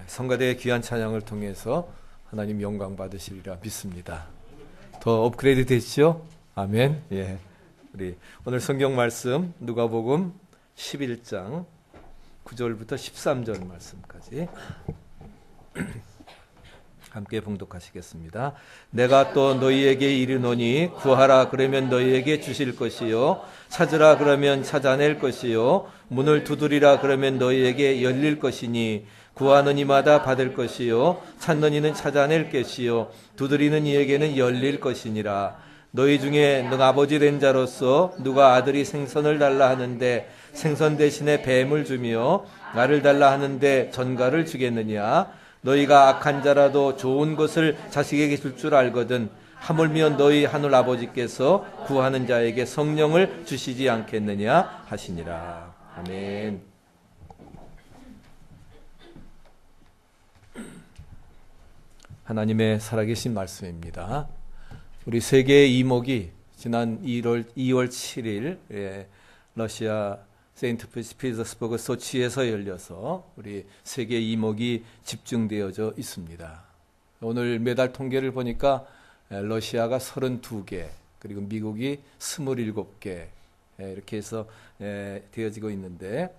성가대의 귀한 찬양을 통해서 하나님 영광 받으시리라 믿습니다. 더 업그레이드 되시죠? 아멘. 예. 우리 오늘 성경 말씀 누가복음 11장 9절부터 13절 말씀까지 함께 봉독하시겠습니다. 내가 또 너희에게 이르노니 구하라 그러면 너희에게 주실 것이요 찾으라 그러면 찾아낼 것이요 문을 두드리라 그러면 너희에게 열릴 것이니 구하는 이마다 받을 것이요 찾는 이는 찾아낼 것이요 두드리는 이에게는 열릴 것이니라. 너희 중에 너 아버지 된 자로서 누가 아들이 생선을 달라 하는데 생선 대신에 뱀을 주며 나를 달라 하는데 전갈을 주겠느냐. 너희가 악한 자라도 좋은 것을 자식에게 줄 줄 알거든 하물며 너희 하늘 아버지께서 구하는 자에게 성령을 주시지 않겠느냐 하시니라. 아멘. 하나님의 살아계신 말씀입니다. 우리 세계의 이목이 지난 2월 7일 러시아 세인트 피터스버그 소치에서 열려서 우리 세계 이목이 집중되어져 있습니다. 오늘 메달 통계를 보니까 러시아가 32개, 그리고 미국이 27개 이렇게 해서 되어지고 있는데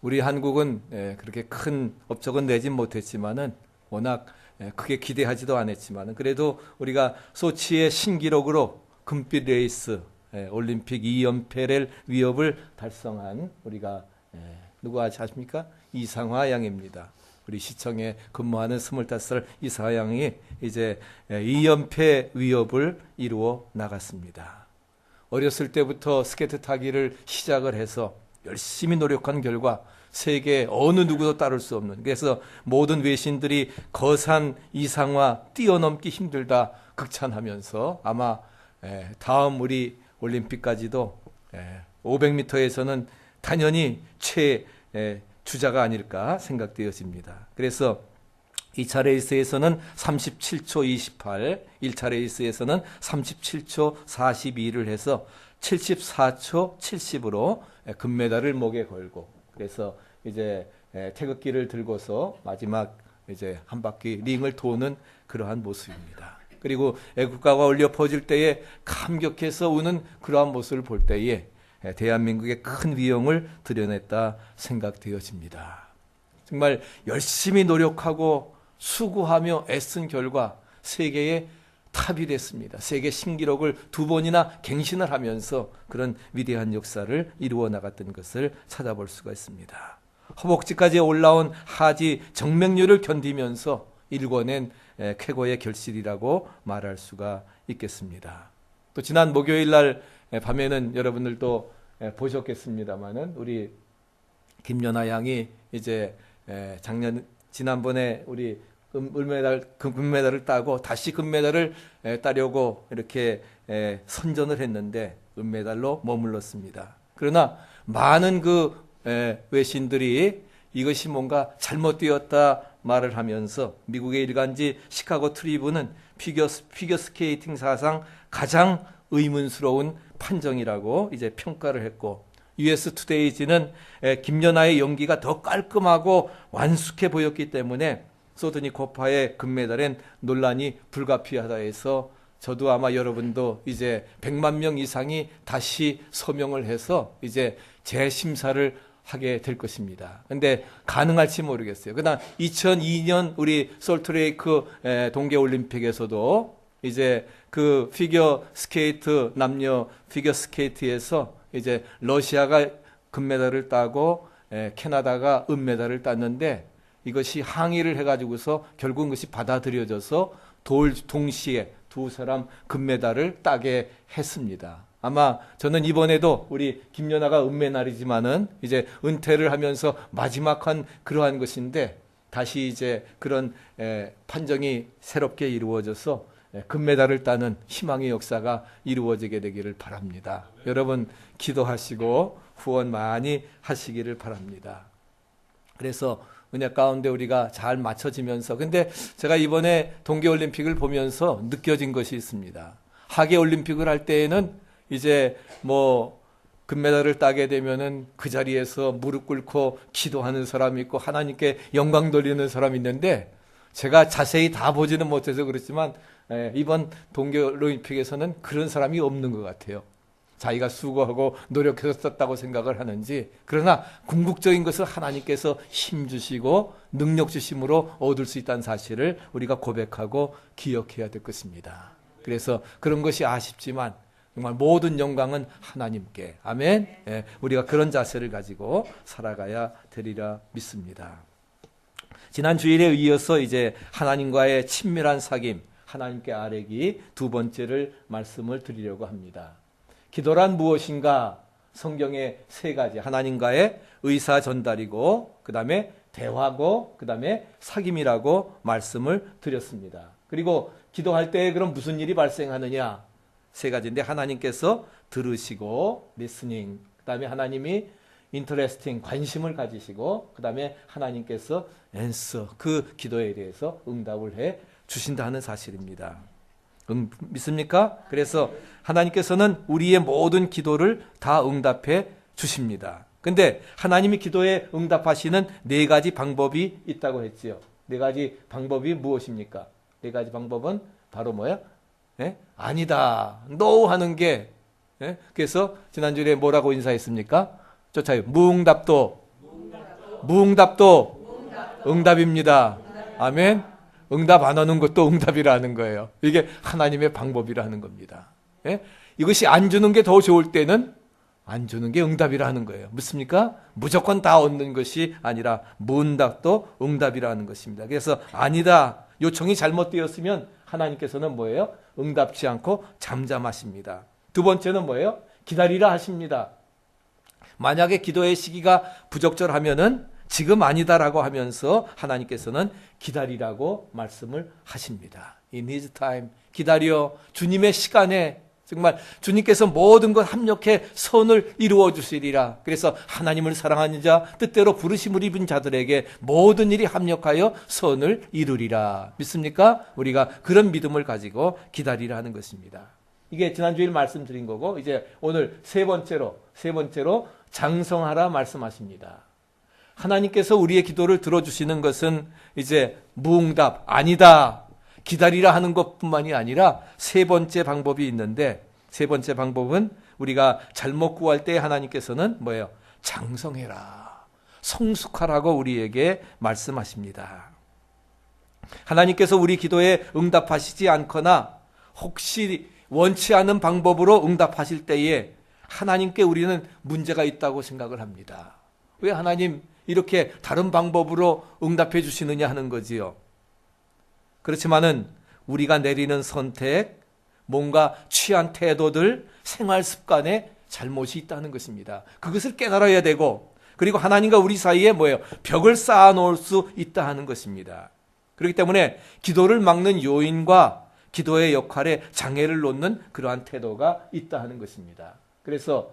우리 한국은 그렇게 큰 업적은 내진 못했지만은 워낙 크게 기대하지도 않았지만은 그래도 우리가 소치의 신기록으로 금빛 레이스 올림픽 2연패를 위협을 달성한 우리가 누구 아십니까? 이상화 양입니다. 우리 시청에 근무하는 25살 이상화 양이 이제 2연패 위협을 이루어 나갔습니다. 어렸을 때부터 스케이트 타기를 시작을 해서 열심히 노력한 결과 세계 어느 누구도 따를 수 없는, 그래서 모든 외신들이 거산 이상화 뛰어넘기 힘들다 극찬하면서 아마 다음 우리 올림픽까지도 500m에서는 당연히 최주자가 아닐까 생각되어집니다. 그래서 2차 레이스에서는 37초 28, 1차 레이스에서는 37초 42를 해서 74초 70으로 금메달을 목에 걸고, 그래서 이제 태극기를 들고서 마지막 이제 한 바퀴 링을 도는 그러한 모습입니다. 그리고 애국가가 울려 퍼질 때에 감격해서 우는 그러한 모습을 볼 때에 대한민국의 큰 위용을 드러냈다 생각되어집니다. 정말 열심히 노력하고 수고하며 애쓴 결과 세계의 탑이 됐습니다. 세계 신기록을 2번이나 갱신을 하면서 그런 위대한 역사를 이루어 나갔던 것을 찾아볼 수가 있습니다. 허벅지까지 올라온 하지 정맥류를 견디면서 일궈낸 쾌거의 결실이라고 말할 수가 있겠습니다. 또 지난 목요일 날 밤에는 여러분들도 보셨겠습니다만은 우리 김연아 양이 이제 지난번에 우리 금메달을 따고 다시 금메달을 따려고 이렇게 선전을 했는데 은메달로 머물렀습니다. 그러나 많은 그 외신들이 이것이 뭔가 잘못되었다 말을 하면서 미국의 일간지 시카고 트리뷴은 피겨 스케이팅 사상 가장 의문스러운 판정이라고 이제 평가를 했고, US 투데이지는 김연아의 연기가 더 깔끔하고 완숙해 보였기 때문에 소드니 코파의 금메달엔 논란이 불가피하다 해서 저도 아마 여러분도 이제 100만 명 이상이 다시 서명을 해서 이제 재심사를 하게 될 것입니다. 근데 가능할지 모르겠어요. 그러나 2002년 우리 솔트레이크 동계올림픽에서도 이제 그 피겨 스케이트 남녀 피겨 스케이트에서 이제 러시아가 금메달을 따고 캐나다가 은메달을 땄는데 이것이 항의를 해가지고서 결국은 그것이 받아들여져서 동시에 두 사람 금메달을 따게 했습니다. 아마 저는 이번에도 우리 김연아가 은메달이지만은 이제 은퇴를 하면서 마지막 한 그러한 것인데 다시 이제 그런 판정이 새롭게 이루어져서 금메달을 따는 희망의 역사가 이루어지게 되기를 바랍니다. 여러분 기도하시고 후원 많이 하시기를 바랍니다. 그래서 은혜 가운데 우리가 잘 맞춰지면서, 근데 제가 이번에 동계올림픽을 보면서 느껴진 것이 있습니다. 하계올림픽을 할 때에는 이제 뭐 금메달을 따게 되면은 그 자리에서 무릎 꿇고 기도하는 사람이 있고 하나님께 영광 돌리는 사람이 있는데 제가 자세히 다 보지는 못해서 그렇지만 이번 동계올림픽에서는 그런 사람이 없는 것 같아요. 자기가 수고하고 노력해서 썼다고 생각을 하는지 그러나 궁극적인 것을 하나님께서 힘 주시고 능력 주심으로 얻을 수 있다는 사실을 우리가 고백하고 기억해야 될 것입니다. 그래서 그런 것이 아쉽지만 정말 모든 영광은 하나님께. 아멘. 우리가 그런 자세를 가지고 살아가야 되리라 믿습니다. 지난 주일에 이어서 이제 하나님과의 친밀한 사귐, 하나님께 아뢰기 두 번째를 말씀을 드리려고 합니다. 기도란 무엇인가? 성경의 세 가지. 하나님과의 의사 전달이고, 그 다음에 대화고, 그 다음에 사귐이라고 말씀을 드렸습니다. 그리고 기도할 때 그럼 무슨 일이 발생하느냐? 세 가지인데 하나님께서 들으시고, listening. 그 다음에 하나님이 interesting, 관심을 가지시고, 그 다음에 하나님께서 answer, 그 기도에 대해서 응답을 해 주신다는 사실입니다. 믿습니까? 그래서 하나님께서는 우리의 모든 기도를 다 응답해 주십니다. 근데 하나님이 기도에 응답하시는 네 가지 방법이 있다고 했지요. 네 가지 방법이 무엇입니까? 네 가지 방법은 바로 뭐야? 아니다. no 하는 게. 그래서 지난주에 뭐라고 인사했습니까? 쫓아요. 무응답도 응답입니다. 아멘. 응답 안 하는 것도 응답이라는 거예요. 이게 하나님의 방법이라는 겁니다. 이것이 안 주는 게 더 좋을 때는 안 주는 게 응답이라는 거예요. 묻습니까? 무조건 다 얻는 것이 아니라 무응답도 응답이라는 것입니다. 그래서 아니다. 요청이 잘못되었으면 하나님께서는 뭐예요? 응답치 않고 잠잠하십니다. 두 번째는 뭐예요? 기다리라 하십니다. 만약에 기도의 시기가 부적절하면은 지금 아니다라고 하면서 하나님께서는 기다리라고 말씀을 하십니다. In His time, 기다려. 주님의 시간에 정말 주님께서 모든 것 합력해 선을 이루어 주시리라. 그래서 하나님을 사랑하는 자, 뜻대로 부르심을 입은 자들에게 모든 일이 합력하여 선을 이루리라. 믿습니까? 우리가 그런 믿음을 가지고 기다리라 하는 것입니다. 이게 지난주에 말씀드린 거고, 이제 오늘 세 번째로 장성하라 말씀하십니다. 하나님께서 우리의 기도를 들어주시는 것은 이제 무응답, 아니다, 기다리라 하는 것뿐만이 아니라 세 번째 방법이 있는데, 세 번째 방법은 우리가 잘못 구할 때 하나님께서는 뭐예요? 장성해라, 성숙하라고 우리에게 말씀하십니다. 하나님께서 우리 기도에 응답하시지 않거나 혹시 원치 않은 방법으로 응답하실 때에 하나님께 우리는 문제가 있다고 생각을 합니다. 왜 하나님 이렇게 다른 방법으로 응답해 주시느냐 하는 거지요. 그렇지만은 우리가 내리는 선택, 뭔가 취한 태도들, 생활 습관에 잘못이 있다는 것입니다. 그것을 깨달아야 되고, 그리고 하나님과 우리 사이에 뭐예요? 벽을 쌓아 놓을 수 있다 하는 것입니다. 그렇기 때문에 기도를 막는 요인과 기도의 역할에 장애를 놓는 그러한 태도가 있다 하는 것입니다. 그래서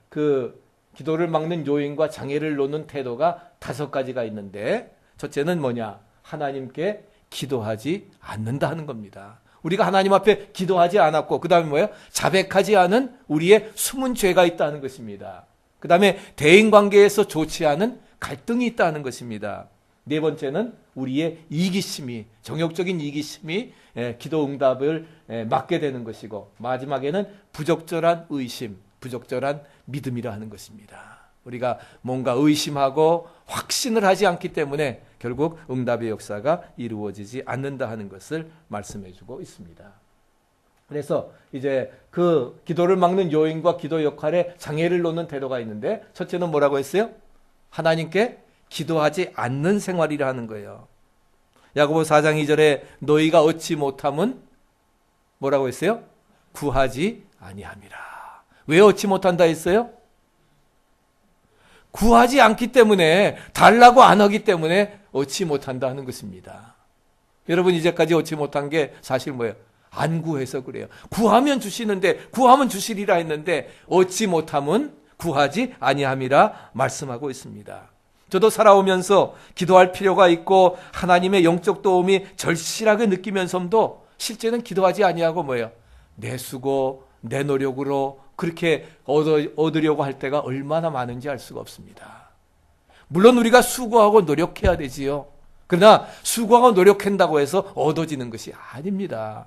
그 기도를 막는 요인과 장애를 놓는 태도가 5가지가 있는데, 첫째는 뭐냐? 하나님께 기도하지 않는다 하는 겁니다. 우리가 하나님 앞에 기도하지 않았고, 그 다음에 뭐예요? 자백하지 않은 우리의 숨은 죄가 있다는 것입니다. 그 다음에 대인관계에서 좋지 않은 갈등이 있다는 것입니다. 네 번째는 우리의 이기심이, 정욕적인 이기심이 기도 응답을 막게 되는 것이고, 마지막에는 부적절한 의심, 부적절한 믿음이라 하는 것입니다. 우리가 뭔가 의심하고 확신을 하지 않기 때문에 결국 응답의 역사가 이루어지지 않는다 하는 것을 말씀해 주고 있습니다. 그래서 이제 그 기도를 막는 요인과 기도 역할에 장애를 놓는 태도가 있는데, 첫째는 뭐라고 했어요? 하나님께 기도하지 않는 생활이라 하는 거예요. 야고보 4장 2절에 너희가 얻지 못함은 뭐라고 했어요? 구하지 아니함이라. 왜 얻지 못한다 했어요? 구하지 않기 때문에, 달라고 안 하기 때문에 얻지 못한다 하는 것입니다. 여러분 이제까지 얻지 못한 게 사실 뭐예요? 안 구해서 그래요. 구하면 주시는데, 구하면 주시리라 했는데 얻지 못함은 구하지 아니함이라 말씀하고 있습니다. 저도 살아오면서 기도할 필요가 있고 하나님의 영적 도움이 절실하게 느끼면서도 실제는 기도하지 아니하고 뭐예요? 내 수고, 내 노력으로 그렇게 얻으려고 할 때가 얼마나 많은지 알 수가 없습니다. 물론 우리가 수고하고 노력해야 되지요. 그러나 수고하고 노력한다고 해서 얻어지는 것이 아닙니다.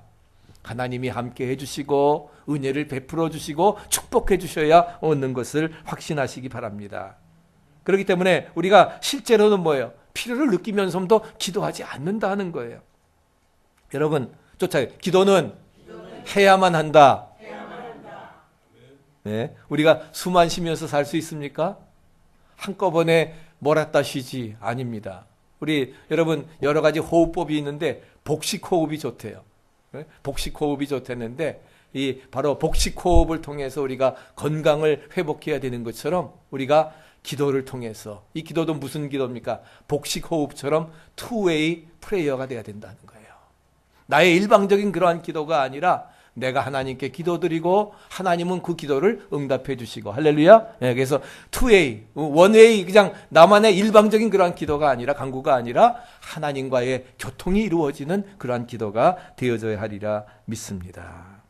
하나님이 함께 해주시고 은혜를 베풀어 주시고 축복해 주셔야 얻는 것을 확신하시기 바랍니다. 그렇기 때문에 우리가 실제로는 뭐예요? 필요를 느끼면서도 기도하지 않는다 하는 거예요. 여러분 쫓아요. 기도는 해야만 한다. 네, 우리가 숨만 쉬면서 살 수 있습니까? 한꺼번에 몰았다 쉬지 아닙니다. 우리 여러분 여러 가지 호흡법이 있는데 복식 호흡이 좋대요. 복식 호흡이 좋다는데 이 바로 복식 호흡을 통해서 우리가 건강을 회복해야 되는 것처럼 우리가 기도를 통해서 이 기도도 무슨 기도입니까? 복식 호흡처럼 투웨이 프레이어가 돼야 된다는 거예요. 나의 일방적인 그러한 기도가 아니라 내가 하나님께 기도드리고 하나님은 그 기도를 응답해 주시고 할렐루야. 네, 그래서 투웨이, 원웨이 그냥 나만의 일방적인 그러한 기도가 아니라 간구가 아니라 하나님과의 교통이 이루어지는 그러한 기도가 되어져야 하리라 믿습니다.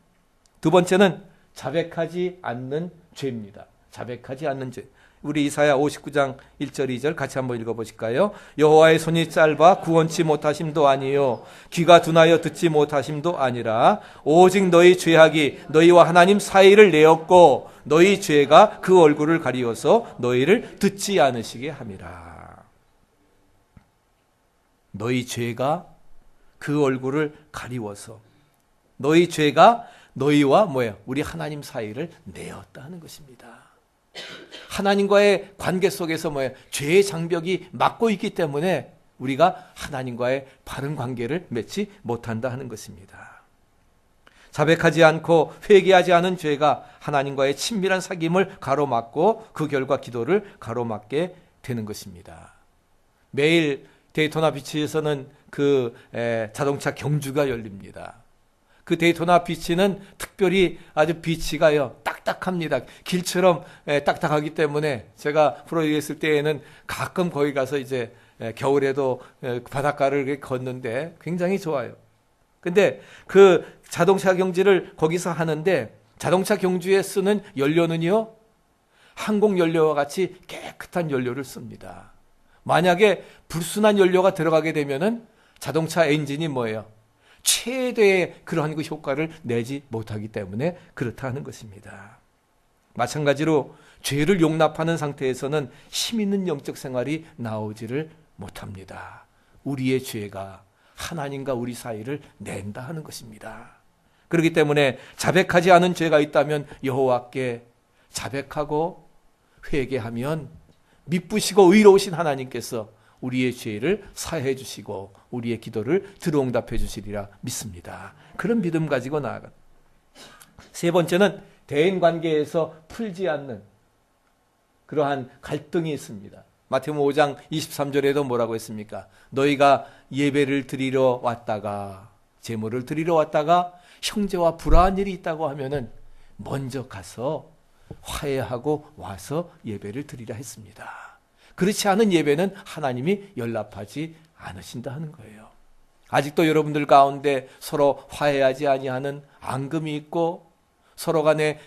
두 번째는 자백하지 않는 죄입니다. 자백하지 않는 죄. 우리 이사야 59장 1절 2절 같이 한번 읽어보실까요? 여호와의 손이 짧아 구원치 못하심도 아니요 귀가 둔하여 듣지 못하심도 아니라 오직 너희 죄악이 너희와 하나님 사이를 내었고 너희 죄가 그 얼굴을 가리워서 너희를 듣지 않으시게 함이라. 너희 죄가 그 얼굴을 가리워서 너희 죄가 너희와 뭐예요? 우리 하나님 사이를 내었다 하는 것입니다. 하나님과의 관계 속에서 뭐예요? 죄의 장벽이 막고 있기 때문에 우리가 하나님과의 바른 관계를 맺지 못한다 하는 것입니다. 자백하지 않고 회개하지 않은 죄가 하나님과의 친밀한 사귐을 가로막고 그 결과 기도를 가로막게 되는 것입니다. 매일 데이토나 비치에서는 그 자동차 경주가 열립니다. 그 데이토나 비치는 특별히 아주 비치가요 딱딱합니다. 길처럼 딱딱하기 때문에 제가 프로에 있을 때에는 가끔 거기 가서 이제 겨울에도 바닷가를 걷는데 굉장히 좋아요. 근데 그 자동차 경주를 거기서 하는데 자동차 경주에 쓰는 연료는요 항공 연료와 같이 깨끗한 연료를 씁니다. 만약에 불순한 연료가 들어가게 되면은 자동차 엔진이 뭐예요? 최대의 그러한 그 효과를 내지 못하기 때문에 그렇다는 것입니다. 마찬가지로 죄를 용납하는 상태에서는 힘 있는 영적 생활이 나오지를 못합니다. 우리의 죄가 하나님과 우리 사이를 낸다 하는 것입니다. 그렇기 때문에 자백하지 않은 죄가 있다면 여호와께 자백하고 회개하면 미쁘시고 의로우신 하나님께서 우리의 죄를 사해 주시고 우리의 기도를 들어응답해 주시리라 믿습니다. 그런 믿음 가지고 나아가. 세 번째는 대인 관계에서 풀지 않는 그러한 갈등이 있습니다. 마태복음 5장 23절에도 뭐라고 했습니까? 너희가 예배를 드리러 왔다가 제물을 드리러 왔다가 형제와 불화한 일이 있다고 하면은 먼저 가서 화해하고 와서 예배를 드리라 했습니다. 그렇지 않은 예배는 하나님이 연락하지 않으신다 하는 거예요. 아직도 여러분들 가운데 서로 화해하지 아니하는 앙금이 있고 서로 간에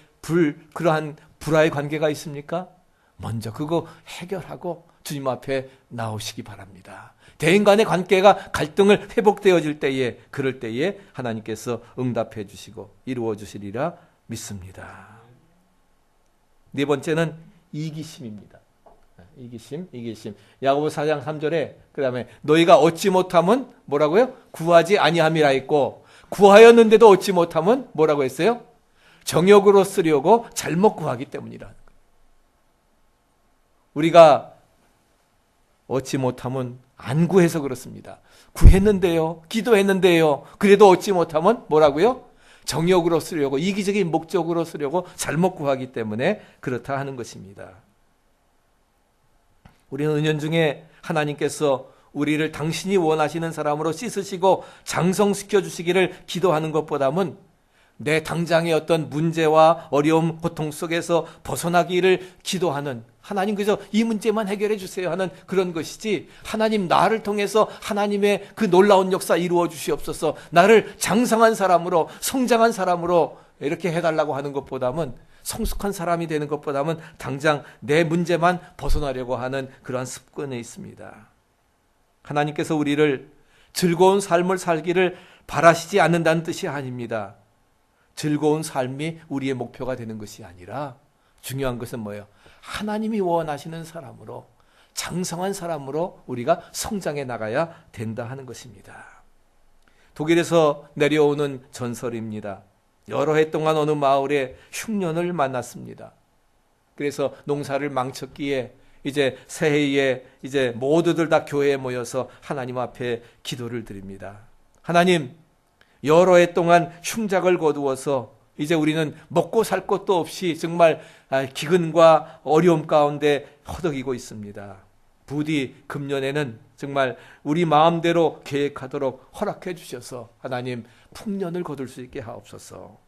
그러한 불화의 관계가 있습니까? 먼저 그거 해결하고 주님 앞에 나오시기 바랍니다. 대인 간의 관계가 갈등을 회복되어질 때에 그럴 때에 하나님께서 응답해 주시고 이루어 주시리라 믿습니다. 네 번째는 이기심입니다. 이기심. 야고보 4장 3절에 그다음에 너희가 얻지 못함은 뭐라고요? 구하지 아니함이라 했고 구하였는데도 얻지 못함은 뭐라고 했어요? 정욕으로 쓰려고 잘못 구하기 때문이라는 거예요. 우리가 얻지 못함은 안 구해서 그렇습니다. 구했는데요. 기도했는데요. 그래도 얻지 못함은 뭐라고요? 정욕으로 쓰려고 이기적인 목적으로 쓰려고 잘못 구하기 때문에 그렇다 하는 것입니다. 우리는 은연중에 하나님께서 우리를 당신이 원하시는 사람으로 씻으시고 장성시켜 주시기를 기도하는 것보다는 내 당장의 어떤 문제와 어려움, 고통 속에서 벗어나기를 기도하는 하나님 그저 이 문제만 해결해 주세요 하는 그런 것이지 하나님 나를 통해서 하나님의 그 놀라운 역사 이루어 주시옵소서 나를 장성한 사람으로 성장한 사람으로 이렇게 해달라고 하는 것보다는 성숙한 사람이 되는 것보다는 당장 내 문제만 벗어나려고 하는 그러한 습관에 있습니다. 하나님께서 우리를 즐거운 삶을 살기를 바라시지 않는다는 뜻이 아닙니다. 즐거운 삶이 우리의 목표가 되는 것이 아니라 중요한 것은 뭐예요? 하나님이 원하시는 사람으로, 장성한 사람으로 우리가 성장해 나가야 된다 하는 것입니다. 독일에서 내려오는 전설입니다. 여러 해 동안 어느 마을에 흉년을 만났습니다. 그래서 농사를 망쳤기에 이제 새해에 이제 모두들 다 교회에 모여서 하나님 앞에 기도를 드립니다. 하나님, 여러 해 동안 흉작을 거두어서 이제 우리는 먹고 살 것도 없이 정말 기근과 어려움 가운데 허덕이고 있습니다. 부디 금년에는 정말 우리 마음대로 계획하도록 허락해 주셔서 하나님 풍년을 거둘 수 있게 하옵소서.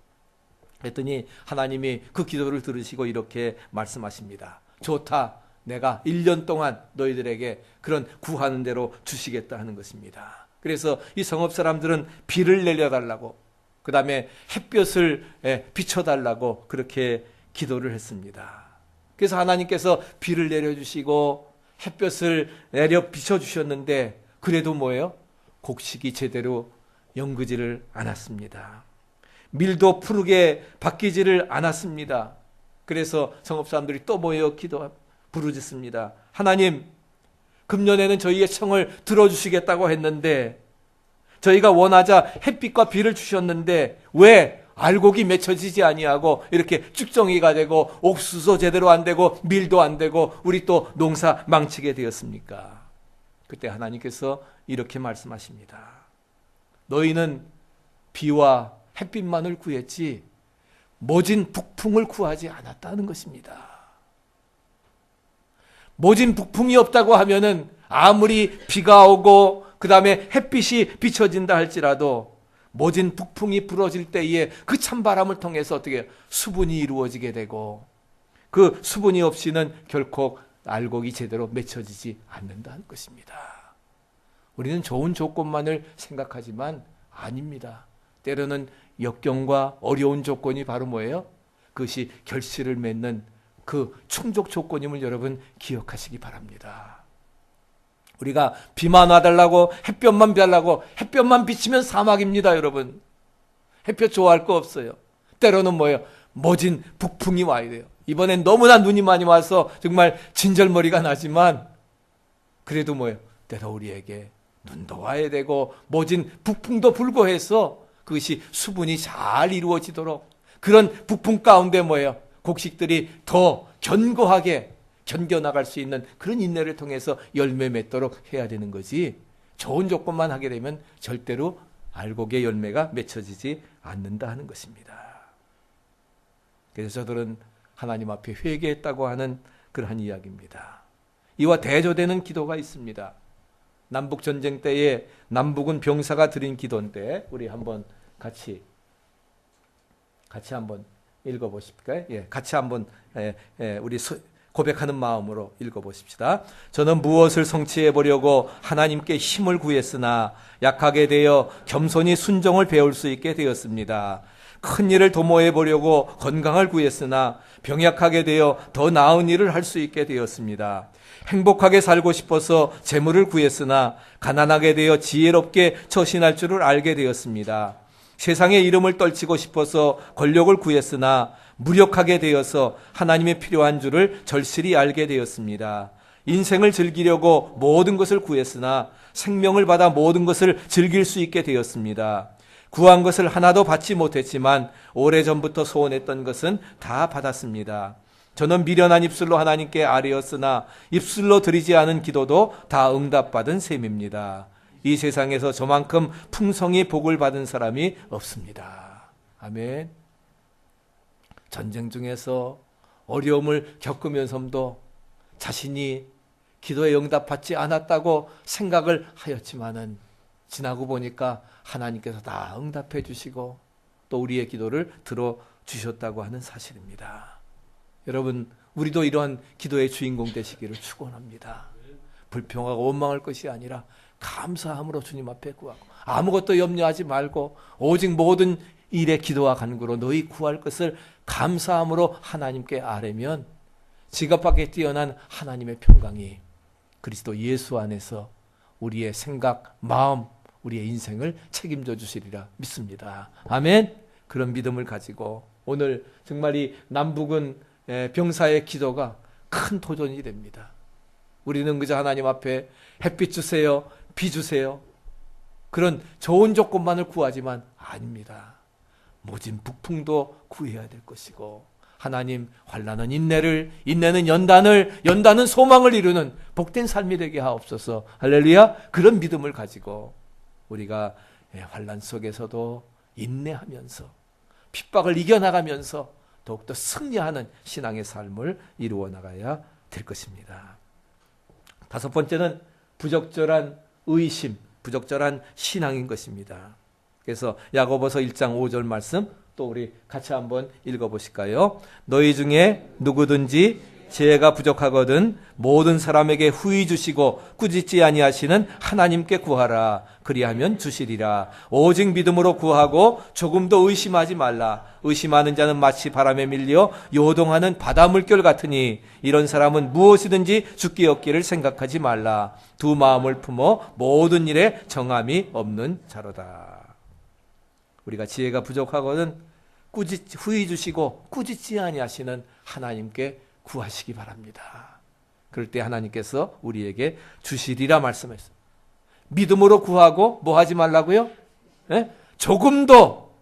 했더니 하나님이 그 기도를 들으시고 이렇게 말씀하십니다. 좋다. 내가 1년 동안 너희들에게 그런 구하는 대로 주시겠다 하는 것입니다. 그래서 이 성읍 사람들은 비를 내려달라고, 그 다음에 햇볕을 비춰달라고 그렇게 기도를 했습니다. 그래서 하나님께서 비를 내려주시고 햇볕을 내려 비춰주셨는데 그래도 뭐예요? 곡식이 제대로 연그지를 않았습니다. 밀도 푸르게 바뀌지를 않았습니다. 그래서 성읍 사람들이 또 모여 부르짖습니다. 하나님, 금년에는 저희의 청을 들어주시겠다고 했는데 저희가 원하자 햇빛과 비를 주셨는데 왜 알곡이 맺혀지지 아니하고 이렇게 쭉정이가 되고 옥수수 제대로 안 되고 밀도 안 되고 우리 또 농사 망치게 되었습니까? 그때 하나님께서 이렇게 말씀하십니다. 너희는 비와 햇빛만을 구했지 모진 북풍을 구하지 않았다는 것입니다. 모진 북풍이 없다고 하면은 아무리 비가 오고 그 다음에 햇빛이 비춰진다 할지라도 모진 북풍이 불어질 때에 그 찬바람을 통해서 어떻게 수분이 이루어지게 되고 그 수분이 없이는 결코 알곡이 제대로 맺혀지지 않는다는 것입니다. 우리는 좋은 조건만을 생각하지만 아닙니다. 때로는 역경과 어려운 조건이 바로 뭐예요? 그것이 결실을 맺는 그 충족 조건임을 여러분 기억하시기 바랍니다. 우리가 비만 와달라고 햇볕만 달라고 햇볕만 비치면 사막입니다. 여러분, 햇볕 좋아할 거 없어요. 때로는 뭐예요? 모진 북풍이 와야 돼요. 이번엔 너무나 눈이 많이 와서 정말 진절머리가 나지만 그래도 뭐예요? 때로 우리에게 눈도 와야 되고 모진 북풍도 불고 해서 그것이 수분이 잘 이루어지도록 그런 북풍 가운데 뭐예요? 곡식들이 더 견고하게 견뎌나갈 수 있는 그런 인내를 통해서 열매 맺도록 해야 되는 거지, 좋은 조건만 하게 되면 절대로 알곡의 열매가 맺혀지지 않는다 하는 것입니다. 그래서 저들은 하나님 앞에 회개했다고 하는 그러한 이야기입니다. 이와 대조되는 기도가 있습니다. 남북전쟁 때에 남북은 병사가 드린 기도인데 우리 한번 같이 한번 읽어보실까요? 예, 같이 한번 우리 고백하는 마음으로 읽어보십시다. 저는 무엇을 성취해 보려고 하나님께 힘을 구했으나 약하게 되어 겸손히 순종을 배울 수 있게 되었습니다. 큰 일을 도모해 보려고 건강을 구했으나 병약하게 되어 더 나은 일을 할 수 있게 되었습니다. 행복하게 살고 싶어서 재물을 구했으나 가난하게 되어 지혜롭게 처신할 줄을 알게 되었습니다. 세상의 이름을 떨치고 싶어서 권력을 구했으나 무력하게 되어서 하나님의 필요한 줄을 절실히 알게 되었습니다. 인생을 즐기려고 모든 것을 구했으나 생명을 받아 모든 것을 즐길 수 있게 되었습니다. 구한 것을 하나도 받지 못했지만 오래전부터 소원했던 것은 다 받았습니다. 저는 미련한 입술로 하나님께 아뢰었으나 입술로 드리지 않은 기도도 다 응답받은 셈입니다. 이 세상에서 저만큼 풍성히 복을 받은 사람이 없습니다. 아멘. 전쟁 중에서 어려움을 겪으면서도 자신이 기도에 응답받지 않았다고 생각을 하였지만은 지나고 보니까 하나님께서 다 응답해 주시고 또 우리의 기도를 들어주셨다고 하는 사실입니다. 여러분, 우리도 이러한 기도의 주인공 되시기를 축원합니다. 불평하고 원망할 것이 아니라 감사함으로 주님 앞에 구하고 아무것도 염려하지 말고 오직 모든 일에 기도와 간구로 너희 구할 것을 감사함으로 하나님께 아뢰면 지각 밖에 뛰어난 하나님의 평강이 그리스도 예수 안에서 우리의 생각, 마음, 우리의 인생을 책임져 주시리라 믿습니다. 아멘. 그런 믿음을 가지고 오늘 정말 이 남북은 병사의 기도가 큰 도전이 됩니다. 우리는 그저 하나님 앞에 햇빛 주세요, 비 주세요, 그런 좋은 조건만을 구하지만 아닙니다. 모진 북풍도 구해야 될 것이고, 하나님 환난은 인내를, 인내는 연단을, 연단은 소망을 이루는 복된 삶이 되게 하옵소서. 할렐루야. 그런 믿음을 가지고 우리가 환난 속에서도 인내하면서 핍박을 이겨나가면서 더욱더 승리하는 신앙의 삶을 이루어 나가야 될 것입니다. 다섯 번째는 부적절한 의심, 부적절한 신앙인 것입니다. 그래서 야고보서 1장 5절 말씀 또 우리 같이 한번 읽어보실까요? 너희 중에 누구든지 지혜가 부족하거든 모든 사람에게 후히 주시고 꾸짖지 아니하시는 하나님께 구하라. 그리하면 주시리라. 오직 믿음으로 구하고 조금도 의심하지 말라. 의심하는 자는 마치 바람에 밀려 요동하는 바다 물결 같으니 이런 사람은 무엇이든지 죽기 얻기를 생각하지 말라. 두 마음을 품어 모든 일에 정함이 없는 자로다. 우리가 지혜가 부족하거든 후히 주시고 꾸짖지 아니하시는 하나님께 구하시기 바랍니다. 그럴 때 하나님께서 우리에게 주시리라 말씀했어요. 믿음으로 구하고 뭐 하지 말라고요? 조금도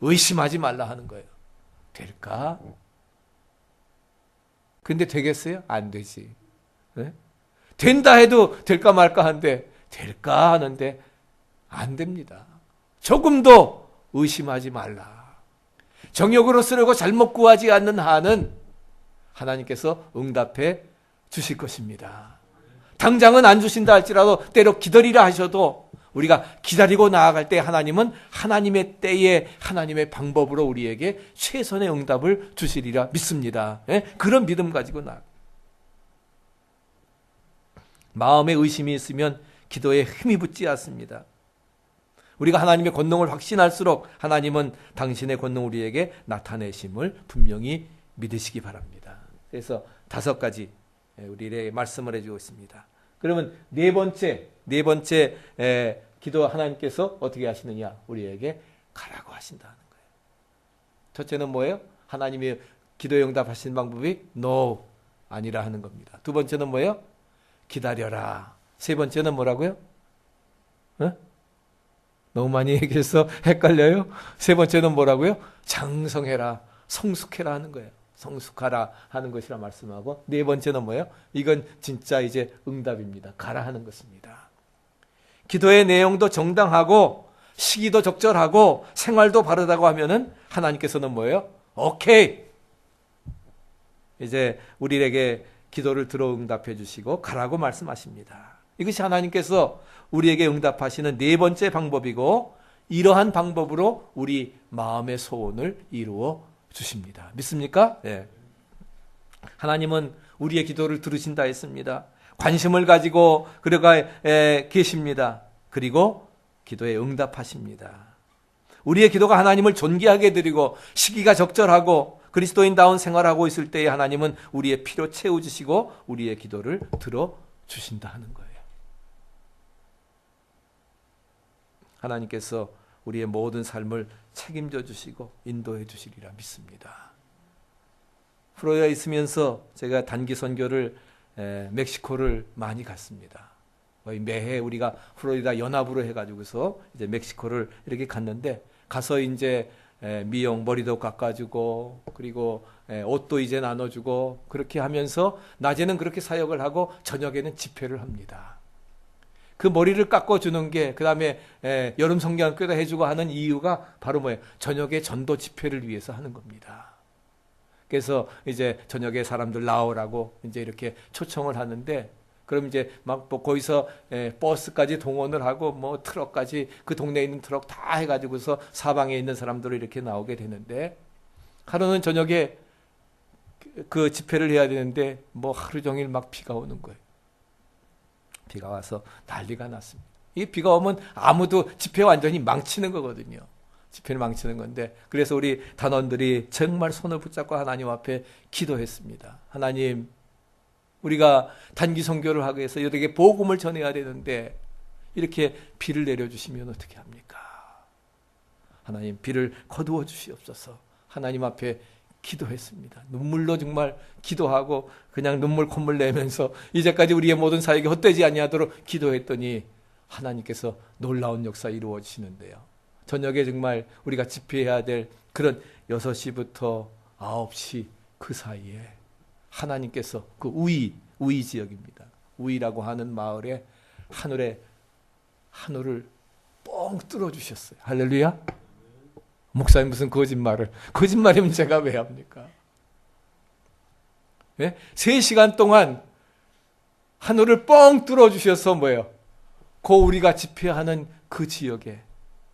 의심하지 말라 하는 거예요. 될까? 근데 되겠어요? 안 되지. 된다 해도 될까 말까 하는데 될까 하는데 안 됩니다. 조금도 의심하지 말라. 정욕으로 쓰려고 잘못 구하지 않는 한은 하나님께서 응답해 주실 것입니다. 당장은 안 주신다 할지라도 때로 기다리라 하셔도 우리가 기다리고 나아갈 때 하나님은 하나님의 때에 하나님의 방법으로 우리에게 최선의 응답을 주시리라 믿습니다. 그런 믿음 가지고 마음에 의심이 있으면 기도에 힘이 붙지 않습니다. 우리가 하나님의 권능을 확신할수록 하나님은 당신의 권능 우리에게 나타내심을 분명히 믿으시기 바랍니다. 그래서 다섯 가지 우리에게 말씀을 해주고 있습니다. 그러면 네 번째 기도 하나님께서 어떻게 하시느냐? 우리에게 가라고 하신다는 거예요. 첫째는 뭐예요? 하나님이 기도에 응답하시는 방법이 no, 아니라 하는 겁니다. 두 번째는 뭐예요? 기다려라. 세 번째는 뭐라고요? 너무 많이 얘기해서 헷갈려요? 세 번째는 뭐라고요? 장성해라, 성숙해라 하는 거예요. 성숙하라 하는 것이라 말씀하고, 네 번째는 뭐예요? 이건 진짜 이제 응답입니다. 가라 하는 것입니다. 기도의 내용도 정당하고 시기도 적절하고 생활도 바르다고 하면은 하나님께서는 뭐예요? 오케이. 이제 우리에게 기도를 들어 응답해 주시고 가라고 말씀하십니다. 이것이 하나님께서 우리에게 응답하시는 네 번째 방법이고, 이러한 방법으로 우리 마음의 소원을 이루어 주십니다. 믿습니까? 네. 하나님은 우리의 기도를 들으신다 했습니다. 관심을 가지고 그러가 계십니다. 그리고 기도에 응답하십니다. 우리의 기도가 하나님을 존귀하게 드리고 시기가 적절하고 그리스도인다운 생활하고 있을 때에 하나님은 우리의 피로 채워주시고 우리의 기도를 들어주신다 하는 거예요. 하나님께서 우리의 모든 삶을 책임져 주시고 인도해 주시리라 믿습니다. 플로리다에 있으면서 제가 단기 선교를 멕시코를 많이 갔습니다. 거의 매해 우리가 플로리다 연합으로 해가지고서 이제 멕시코를 이렇게 갔는데, 가서 이제 미용 머리도 깎아주고 그리고 옷도 이제 나눠주고 그렇게 하면서 낮에는 그렇게 사역을 하고 저녁에는 집회를 합니다. 그 머리를 깎아주는 게, 그 다음에 여름 성경학교도 해주고 하는 이유가 바로 뭐예요? 저녁에 전도 집회를 위해서 하는 겁니다. 그래서 이제 저녁에 사람들 나오라고 이제 이렇게 초청을 하는데, 그럼 이제 막 거기서 버스까지 동원을 하고 뭐 트럭까지 그 동네에 있는 트럭 다 해가지고서 사방에 있는 사람들을 이렇게 나오게 되는데, 하루는 저녁에 그 집회를 해야 되는데 뭐 하루 종일 막 비가 오는 거예요. 비가 와서 난리가 났습니다. 이 비가 오면 아무도 집회 완전히 망치는 거거든요. 집회를 망치는 건데, 그래서 우리 단원들이 정말 손을 붙잡고 하나님 앞에 기도했습니다. 하나님, 우리가 단기 선교를 하기 위해서 여기에 복음을 전해야 되는데 이렇게 비를 내려주시면 어떻게 합니까? 하나님, 비를 거두어 주시옵소서. 하나님 앞에 기도했습니다. 눈물로 정말 기도하고 그냥 눈물 콧물 내면서 이제까지 우리의 모든 사역이 헛되지 아니하도록 기도했더니 하나님께서 놀라운 역사 이루어지시는데요. 저녁에 정말 우리가 집회해야 될 그런 6시부터 9시 그 사이에 하나님께서 그 우이 지역입니다. 우이라고 하는 마을에 하늘을 뻥 뚫어 주셨어요. 할렐루야. 목사님 무슨 거짓말이면 제가 왜 합니까? 네? 3시간 동안 하늘을 뻥 뚫어 주셔서 뭐예요? 우리가 집회하는 그 지역에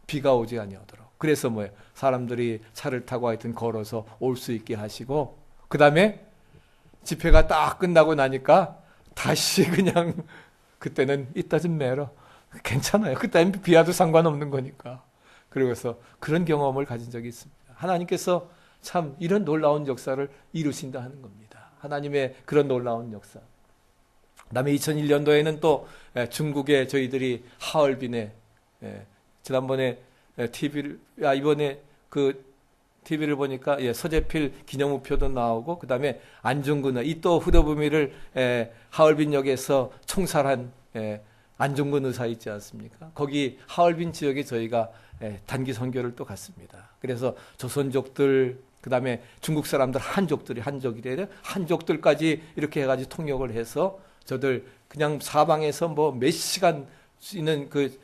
비가 오지 아니하도록. 그래서 뭐예요? 사람들이 차를 타고 하여튼 걸어서 올 수 있게 하시고, 그 다음에 집회가 딱 끝나고 나니까 다시 그냥 그때는 이따 좀 매러 괜찮아요. 그때는 비 와도 상관없는 거니까. 그러고서 그런 경험을 가진 적이 있습니다. 하나님께서 참 이런 놀라운 역사를 이루신다 하는 겁니다. 하나님의 그런 놀라운 역사. 그다음에 2001년도에는 또 중국에 저희들이 하얼빈에 지난번에 이번에 그 TV를 보니까 서재필 기념우표도 나오고, 그다음에 안중근 이또 후대부미를 하얼빈역에서 총살한 안중근 의사 있지 않습니까? 거기 하얼빈 지역에 저희가 단기 선교를 또 갔습니다. 그래서 조선족들, 그다음에 중국 사람들, 한족들까지 이렇게 해가지고 통역을 해서 저들 그냥 사방에서 뭐 몇 시간 있는 그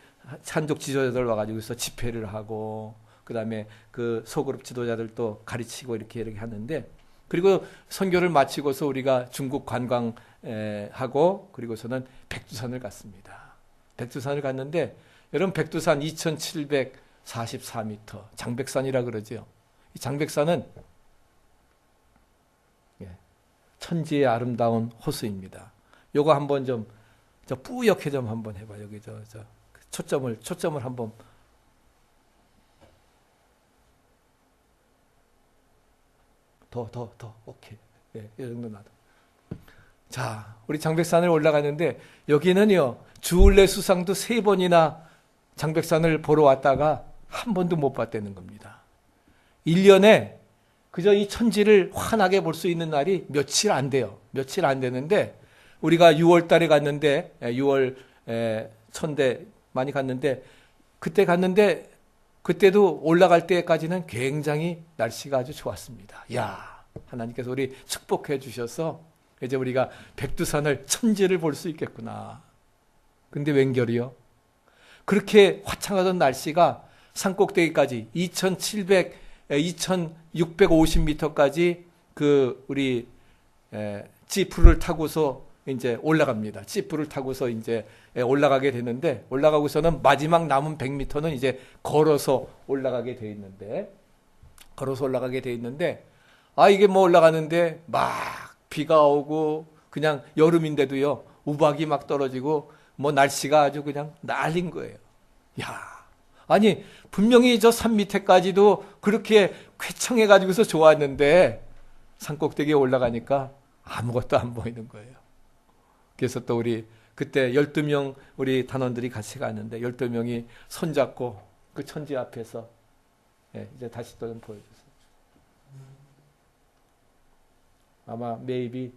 한족 지도자들 와가지고서 집회를 하고, 그다음에 그 소그룹 지도자들도 가르치고 이렇게 하는데, 그리고 선교를 마치고서 우리가 중국 관광하고 그리고서는 백두산을 갔습니다. 백두산을 갔는데, 여러분 백두산 2744m 장백산이라 그러죠. 이 장백산은 천지의 아름다운 호수입니다. 요거 한번 좀 뿌옇게 좀 한번 해봐. 여기 초점을 한번. 더 오케이. 이 정도 놔둬. 자, 우리 장백산을 올라가는데 여기는요, 주울레 수상도 3번이나 장백산을 보러 왔다가 한 번도 못 봤다는 겁니다. 1년에 그저 이 천지를 환하게 볼 수 있는 날이 며칠 안 돼요. 며칠 안 되는데, 우리가 6월 달에 갔는데, 6월 천대 많이 갔는데, 그때 갔는데, 그때도 올라갈 때까지는 굉장히 날씨가 아주 좋았습니다. 야, 하나님께서 우리 축복해 주셔서 이제 우리가 백두산을, 천지를 볼 수 있겠구나. 근데 웬결이요? 그렇게 화창하던 날씨가 산꼭대기까지 2650m까지 그 우리 지프를 타고서 이제 올라갑니다. 지프를 타고서 이제 올라가게 되는데, 올라가고서는 마지막 남은 100m는 이제 걸어서 올라가게 돼 있는데, 이게 뭐 올라가는데 막 비가 오고 그냥 여름인데도요, 우박이 막 떨어지고 뭐 날씨가 아주 그냥 난린 거예요. 야, 아니 분명히 저 산 밑에까지도 그렇게 쾌청해 가지고서 좋았는데 산꼭대기에 올라가니까 아무것도 안 보이는 거예요. 그래서 또 우리 그때 12명 우리 단원들이 같이 갔는데 12명이 손잡고 그 천지 앞에서 이제 다시 또 좀 보여주세요. 아마 maybe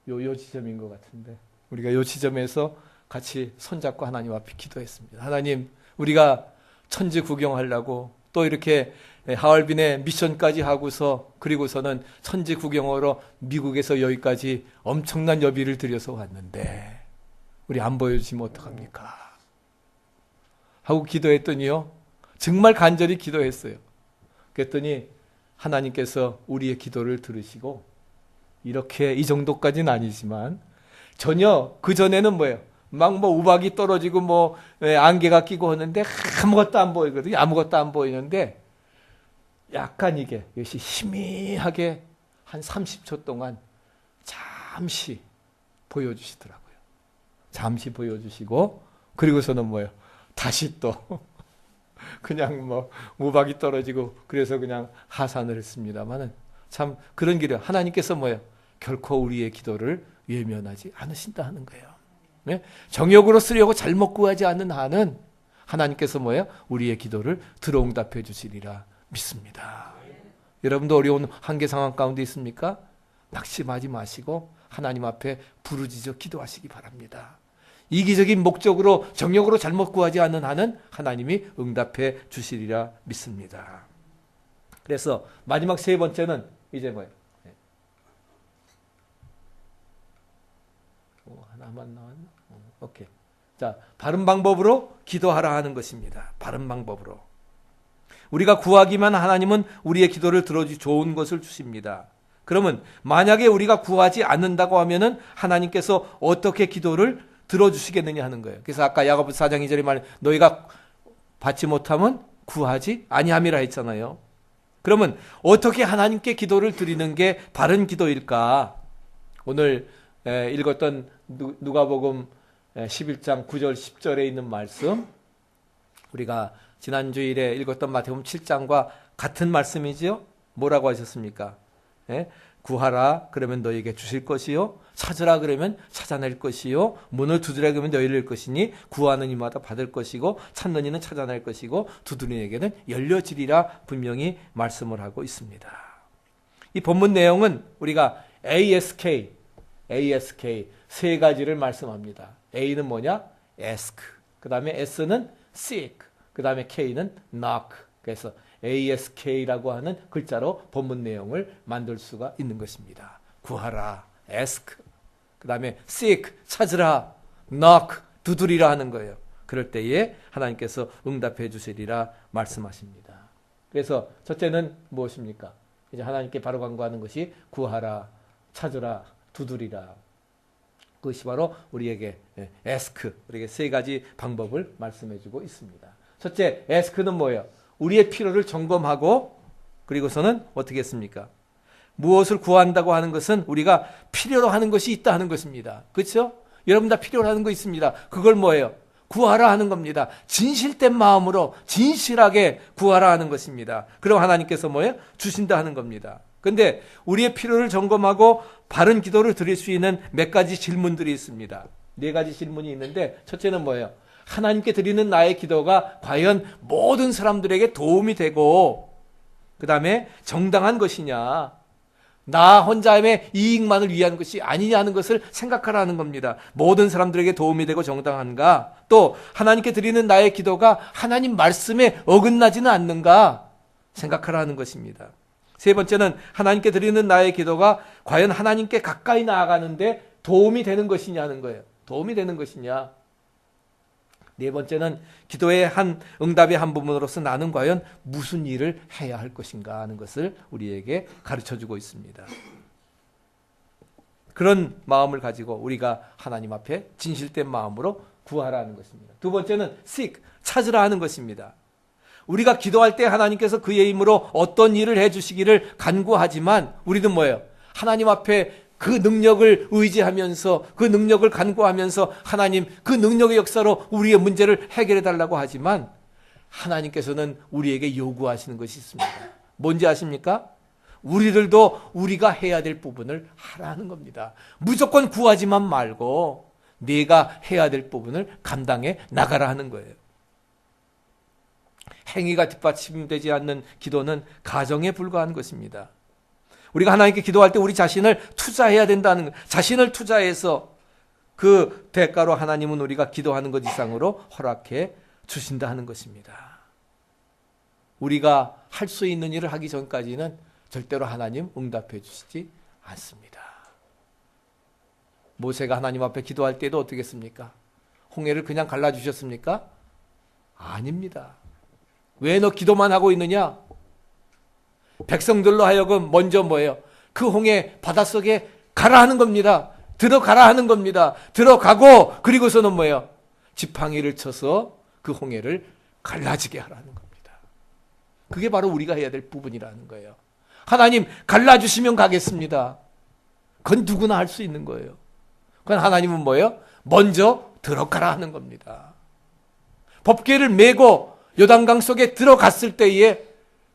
요 지점인 것 같은데, 우리가 요 지점에서 같이 손잡고 하나님 앞에 기도했습니다. 하나님, 우리가 천지 구경하려고 또 이렇게 하얼빈에 미션까지 하고서, 그리고서는 천지 구경하러 미국에서 여기까지 엄청난 여비를 들여서 왔는데 우리 안 보여주시면 어떡합니까? 하고 기도했더니요, 정말 간절히 기도했어요. 그랬더니 하나님께서 우리의 기도를 들으시고, 이렇게 이 정도까지는 아니지만 전혀 그 전에는 뭐예요? 막 뭐 우박이 떨어지고 뭐 안개가 끼고 하는데 아무것도 안 보이거든요. 아무것도 안 보이는데 약간 이게 역시 희미하게 한 30초 동안 잠시 그냥 뭐 우박이 떨어지고 그래서 그냥 하산을 했습니다만은 참 그런 길을 하나님께서 뭐예요? 결코 우리의 기도를 외면하지 않으신다 하는 거예요. 네? 정욕으로 쓰려고 잘못 구하지 않는 한은 하나님께서 뭐예요? 우리의 기도를 들어응답해 주시리라 믿습니다. 여러분도 어려운 한계 상황 가운데 있습니까? 낙심하지 마시고 하나님 앞에 부르짖어 기도하시기 바랍니다. 이기적인 목적으로 정욕으로 잘못 구하지 않는 한은 하나님이 응답해 주시리라 믿습니다. 그래서 마지막 세 번째는 이제 뭐예요? 하나만 나왔나? 오케이. 자, 바른 방법으로 기도하라 하는 것입니다. 바른 방법으로. 우리가 구하기만 하나님은 우리의 기도를 들어주 좋은 것을 주십니다. 그러면 만약에 우리가 구하지 않는다고 하면은 하나님께서 어떻게 기도를 들어주시겠느냐 하는 거예요. 그래서 아까 야고보서 4장 2절에 말 너희가 받지 못하면 구하지 아니함이라 했잖아요. 그러면 어떻게 하나님께 기도를 드리는 게 바른 기도일까? 오늘 읽었던 누가복음 11장 9절 10절에 있는 말씀, 우리가 지난 주일에 읽었던 마태복음 7장과 같은 말씀이지요. 뭐라고 하셨습니까? 구하라 그러면 너희에게 주실 것이요, 찾으라 그러면 찾아낼 것이요, 문을 두드리라 그러면 열릴 것이니 구하는 이마다 받을 것이고 찾는 이는 찾아낼 것이고 두드리는 이에게는 열려지리라 분명히 말씀을 하고 있습니다. 이 본문 내용은 우리가 ASK 세 가지를 말씀합니다. A는 뭐냐? ask. 그 다음에 S는 seek. 그 다음에 K는 knock. 그래서 ASK라고 하는 글자로 본문 내용을 만들 수가 있는 것입니다. 구하라, ask. 그 다음에 seek, 찾으라, knock, 두드리라 하는 거예요. 그럴 때에 하나님께서 응답해 주시리라 말씀하십니다. 그래서 첫째는 무엇입니까? 이제 하나님께 바로 간구하는 것이 구하라, 찾으라, 두드리라. 그것이 바로 우리에게 ask, 우리에게 세 가지 방법을 말씀해 주고 있습니다. 첫째, ask는 뭐예요? 우리의 필요를 점검하고 그리고서는 어떻게 했습니까? 무엇을 구한다고 하는 것은 우리가 필요로 하는 것이 있다 하는 것입니다. 그렇죠? 여러분 다 필요로 하는 거 있습니다. 그걸 뭐예요? 구하라 하는 겁니다. 진실된 마음으로 진실하게 구하라 하는 것입니다. 그럼 하나님께서 뭐예요? 주신다 하는 겁니다. 그런데 우리의 필요를 점검하고 바른 기도를 드릴 수 있는 몇 가지 질문들이 있습니다. 네 가지 질문이 있는데 첫째는 뭐예요? 하나님께 드리는 나의 기도가 과연 모든 사람들에게 도움이 되고 그 다음에 정당한 것이냐, 나 혼자의 이익만을 위한 것이 아니냐 하는 것을 생각하라는 겁니다. 모든 사람들에게 도움이 되고 정당한가, 또 하나님께 드리는 나의 기도가 하나님 말씀에 어긋나지는 않는가 생각하라는 것입니다. 세 번째는 하나님께 드리는 나의 기도가 과연 하나님께 가까이 나아가는데 도움이 되는 것이냐 하는 거예요. 도움이 되는 것이냐. 네 번째는 기도의 한 응답의 한 부분으로서 나는 과연 무슨 일을 해야 할 것인가 하는 것을 우리에게 가르쳐주고 있습니다. 그런 마음을 가지고 우리가 하나님 앞에 진실된 마음으로 구하라는 것입니다. 두 번째는 seek, 찾으라 하는 것입니다. 우리가 기도할 때 하나님께서 그의 힘으로 어떤 일을 해주시기를 간구하지만 우리는 뭐예요? 하나님 앞에 그 능력을 의지하면서 그 능력을 간구하면서 하나님 그 능력의 역사로 우리의 문제를 해결해 달라고 하지만 하나님께서는 우리에게 요구하시는 것이 있습니다. 뭔지 아십니까? 우리들도 우리가 해야 될 부분을 하라는 겁니다. 무조건 구하지만 말고 네가 해야 될 부분을 감당해 나가라 하는 거예요. 행위가 뒷받침되지 않는 기도는 가정에 불과한 것입니다. 우리가 하나님께 기도할 때 우리 자신을 투자해야 된다는 것, 자신을 투자해서 그 대가로 하나님은 우리가 기도하는 것 이상으로 허락해 주신다 하는 것입니다. 우리가 할 수 있는 일을 하기 전까지는 절대로 하나님 응답해 주시지 않습니다. 모세가 하나님 앞에 기도할 때도 어떻게 했습니까? 홍해를 그냥 갈라주셨습니까? 아닙니다. 왜 너 기도만 하고 있느냐? 백성들로 하여금 먼저 뭐예요? 그 홍해 바닷속에 가라 하는 겁니다. 들어가라 하는 겁니다. 들어가고 그리고서는 뭐예요? 지팡이를 쳐서 그 홍해를 갈라지게 하라는 겁니다. 그게 바로 우리가 해야 될 부분이라는 거예요. 하나님 갈라주시면 가겠습니다. 그건 누구나 할 수 있는 거예요. 그건 하나님은 뭐예요? 먼저 들어가라 하는 겁니다. 법궤를 메고 요단강 속에 들어갔을 때에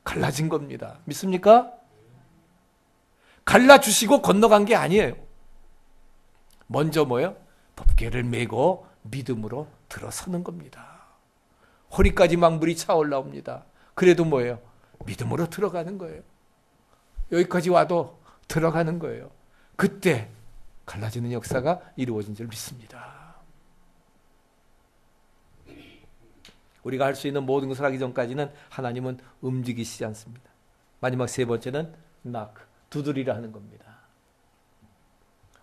갈라진 겁니다. 믿습니까? 갈라주시고 건너간 게 아니에요. 먼저 뭐예요? 법궤를 메고 믿음으로 들어서는 겁니다. 허리까지 막 물이 차올라옵니다. 그래도 뭐예요? 믿음으로 들어가는 거예요. 여기까지 와도 들어가는 거예요. 그때 갈라지는 역사가 이루어진 줄 믿습니다. 우리가 할 수 있는 모든 것을 하기 전까지는 하나님은 움직이시지 않습니다. 마지막 세 번째는 knock, 두드리라 하는 겁니다.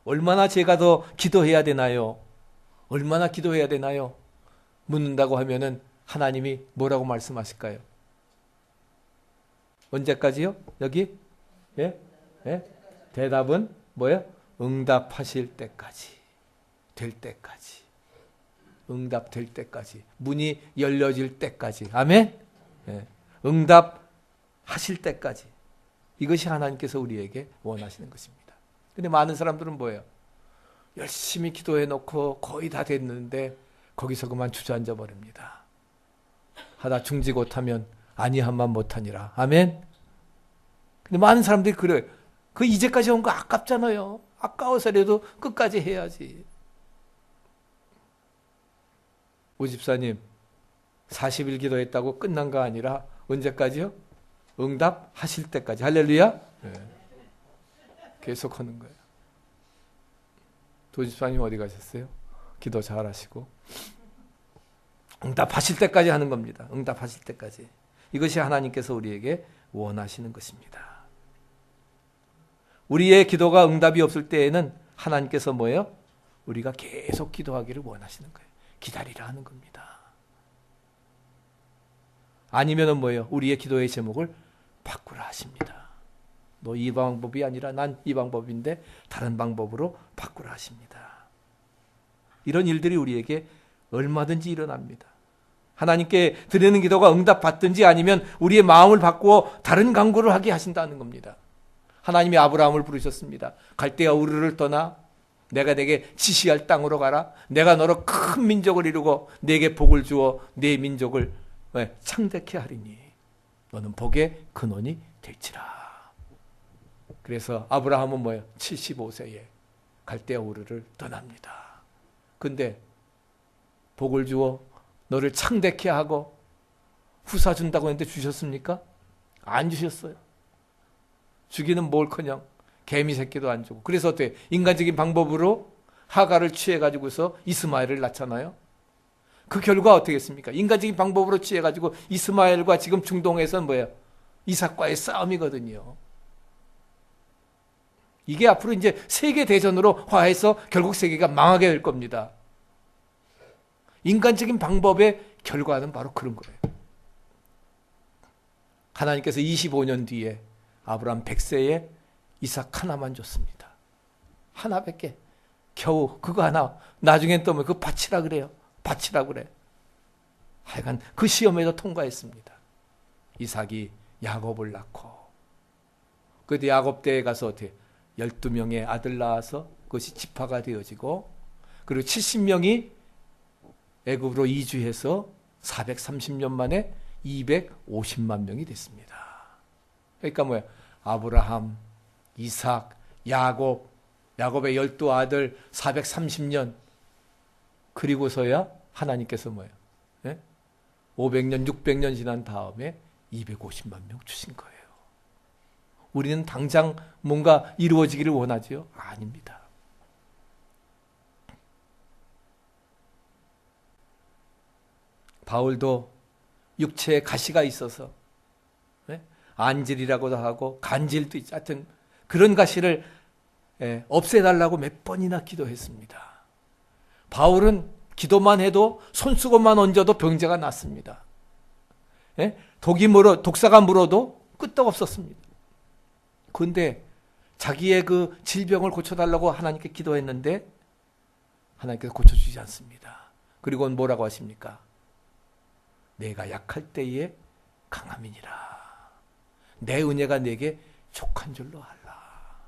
얼마나 제가 더 기도해야 되나요? 얼마나 기도해야 되나요? 묻는다고 하면은 하나님이 뭐라고 말씀하실까요? 언제까지요? 여기? 예? 예? 대답은 뭐예요? 응답하실 때까지. 될 때까지. 응답될 때까지. 문이 열려질 때까지. 아멘? 예. 응답하실 때까지. 이것이 하나님께서 우리에게 원하시는 것입니다. 근데 많은 사람들은 뭐예요? 열심히 기도해 놓고 거의 다 됐는데 거기서 그만 주저앉아 버립니다. 하다 중지못하면 아니함만 못하니라. 아멘? 근데 많은 사람들이 그래요. 그 이제까지 온 거 아깝잖아요. 아까워서라도 끝까지 해야지. 오 집사님 40일 기도했다고 끝난 거 아니라 언제까지요? 응답하실 때까지. 할렐루야. 네. 계속 하는 거예요. 도 집사님 어디 가셨어요? 기도 잘하시고 응답하실 때까지 하는 겁니다. 응답하실 때까지. 이것이 하나님께서 우리에게 원하시는 것입니다. 우리의 기도가 응답이 없을 때에는 하나님께서 뭐예요? 우리가 계속 기도하기를 원하시는 거예요. 기다리라 하는 겁니다. 아니면은 뭐예요? 우리의 기도의 제목을 바꾸라 하십니다. 너 이 방법이 아니라 난 이 방법인데 다른 방법으로 바꾸라 하십니다. 이런 일들이 우리에게 얼마든지 일어납니다. 하나님께 드리는 기도가 응답받든지 아니면 우리의 마음을 바꾸어 다른 간구를 하게 하신다는 겁니다. 하나님이 아브라함을 부르셨습니다. 갈대아 우르를 떠나 내가 내게 지시할 땅으로 가라. 내가 너로 큰 민족을 이루고 내게 복을 주어 내 민족을 창대케 하리니 너는 복의 근원이 될지라. 그래서 아브라함은 뭐예요? 75세에 갈대아 우르를 떠납니다. 근데 복을 주어 너를 창대케 하고 후사 준다고 했는데 주셨습니까? 안 주셨어요. 주기는 뭘커녕 개미 새끼도 안 주고. 그래서 어때? 인간적인 방법으로 하가를 취해가지고서 이스마엘을 낳잖아요. 그 결과 어떻게 했습니까? 인간적인 방법으로 취해가지고 이스마엘과 지금 중동에서는 뭐예요? 이삭과의 싸움이거든요. 이게 앞으로 이제 세계 대전으로 화해서 결국 세계가 망하게 될 겁니다. 인간적인 방법의 결과는 바로 그런 거예요. 하나님께서 25년 뒤에 아브라함 100세에 이삭 하나만 줬습니다. 하나밖에. 겨우 그거 하나. 나중엔 또 뭐 그거 바치라 그래요. 바치라 그래. 하여간 그 시험에도 통과했습니다. 이삭이 야곱을 낳고 그때 야곱 때에 가서 어떻게 12명의 아들 낳아서 그것이 지파가 되어지고 그리고 70명이 애굽으로 이주해서 430년 만에 250만 명이 됐습니다. 그러니까 뭐야? 아브라함, 이삭, 야곱의 12아들 430년 그리고서야 하나님께서 뭐예요? 500년, 600년 지난 다음에 250만 명 주신 거예요. 우리는 당장 뭔가 이루어지기를 원하지요? 아닙니다. 바울도 육체에 가시가 있어서 안질이라고도 하고 간질도 있죠. 하여튼 그런 가시를 없애달라고 몇 번이나 기도했습니다. 바울은 기도만 해도 손수건만 얹어도 병자가 낫습니다. 독사가 물어도 끄떡없었습니다. 그런데 자기의 그 질병을 고쳐달라고 하나님께 기도했는데 하나님께서 고쳐주지 않습니다. 그리고 뭐라고 하십니까? 내가 약할 때에 강함이니라. 내 은혜가 내게 족한 줄로 알라.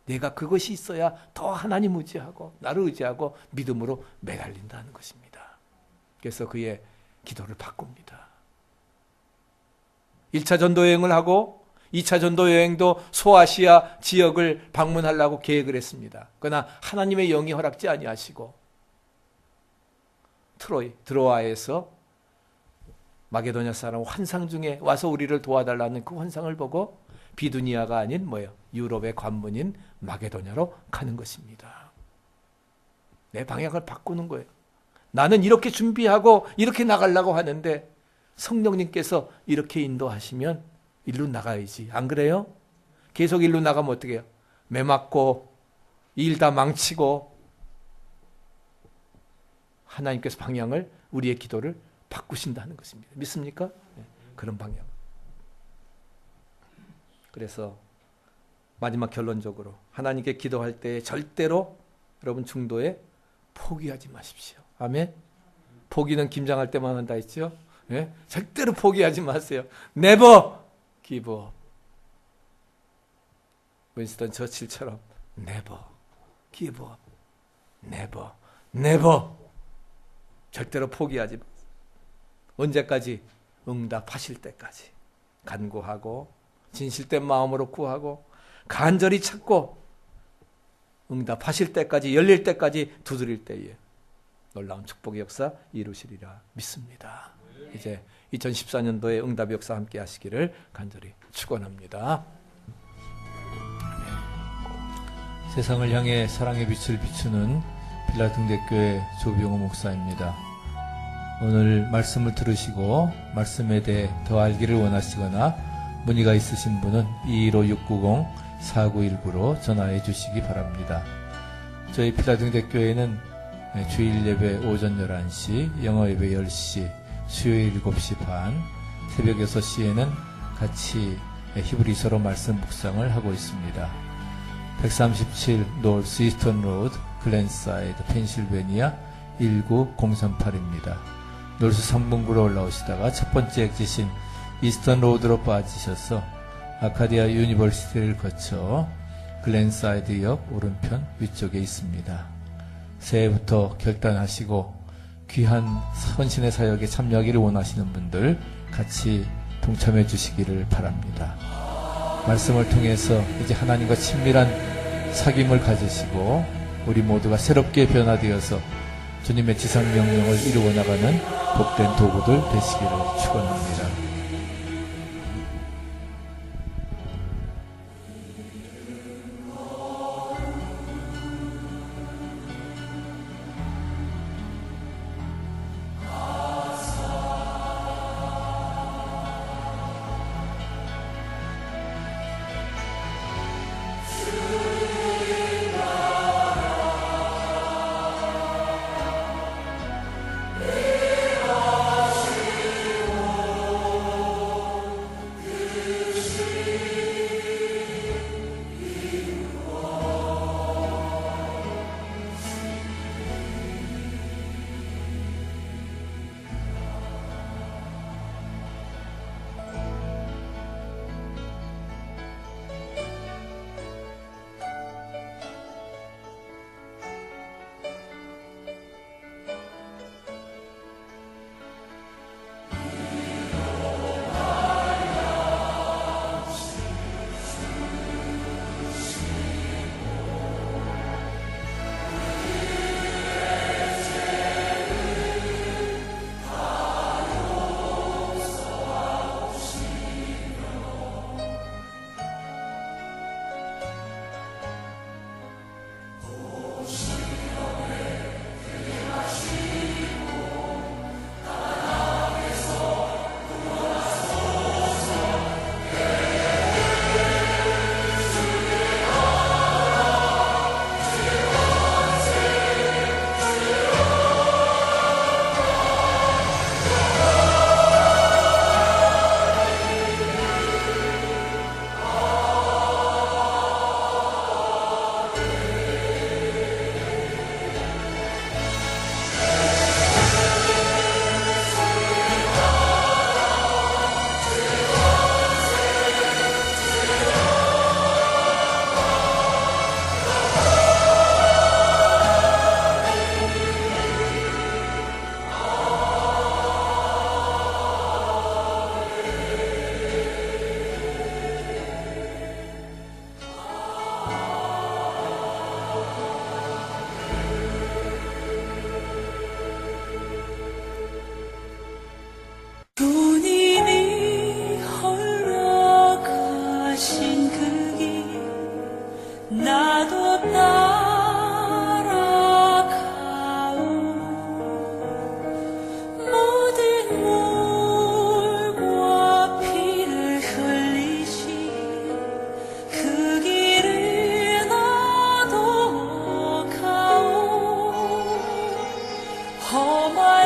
내가 그것이 있어야 더 하나님 의지하고 나를 의지하고 믿음으로 매달린다는 것입니다. 그래서 그의 기도를 바꿉니다. 1차 전도 여행을 하고 2차 전도 여행도 소아시아 지역을 방문하려고 계획을 했습니다. 그러나 하나님의 영이 허락지 아니하시고 드로아에서 마게도냐 사람 환상 중에 와서 우리를 도와달라는 그 환상을 보고 비두니아가 아닌 뭐예요? 유럽의 관문인 마게도냐로 가는 것입니다. 내 방향을 바꾸는 거예요. 나는 이렇게 준비하고 이렇게 나가려고 하는데 성령님께서 이렇게 인도하시면 일로 나가야지. 안 그래요? 계속 일로 나가면 어떻게 해요? 매 맞고 일 다 망치고 하나님께서 방향을 우리의 기도를 바꾸신다는 것입니다. 믿습니까? 네, 그런 방향. 그래서 마지막 결론적으로 하나님께 기도할 때 절대로 여러분 중도에 포기하지 마십시오. 아멘. 포기는 김장할 때만 한다 했죠. 네? 절대로 포기하지 마세요. Never give up. 윈스턴 처칠처럼 Never give up. Never, never. 절대로 포기하지 마세요. 언제까지? 응답하실 때까지 간구하고 진실된 마음으로 구하고 간절히 찾고 응답하실 때까지 열릴 때까지 두드릴 때에 놀라운 축복의 역사 이루시리라 믿습니다. 이제 2014년도에 응답의 역사 함께 하시기를 간절히 축원합니다. 세상을 향해 사랑의 빛을 비추는 빌라등대교회 조병호 목사입니다. 오늘 말씀을 들으시고 말씀에 대해 더 알기를 원하시거나 문의가 있으신 분은 215-690-4919로 전화해 주시기 바랍니다. 저희 빌라등대교회는 주일 예배 오전 11시, 영어 예배 10시, 수요일 7시 반, 새벽 6시에는 같이 히브리서로 말씀 묵상을 하고 있습니다. 137 노스 이스턴 로드, 글랜사이드, 펜실베니아 19038입니다. 노스 3분구로 올라오시다가 첫 번째 엑지신 이스턴 로드로 빠지셔서 아카디아 유니버시티를 거쳐 글랜사이드역 오른편 위쪽에 있습니다. 새해부터 결단하시고 귀한 헌신의 사역에 참여하기를 원하시는 분들 같이 동참해 주시기를 바랍니다. 말씀을 통해서 이제 하나님과 친밀한 사귐을 가지시고 우리 모두가 새롭게 변화되어서 주님의 지상명령을 이루어 나가는 복된 도구들 되시기를 축원합니다. 험한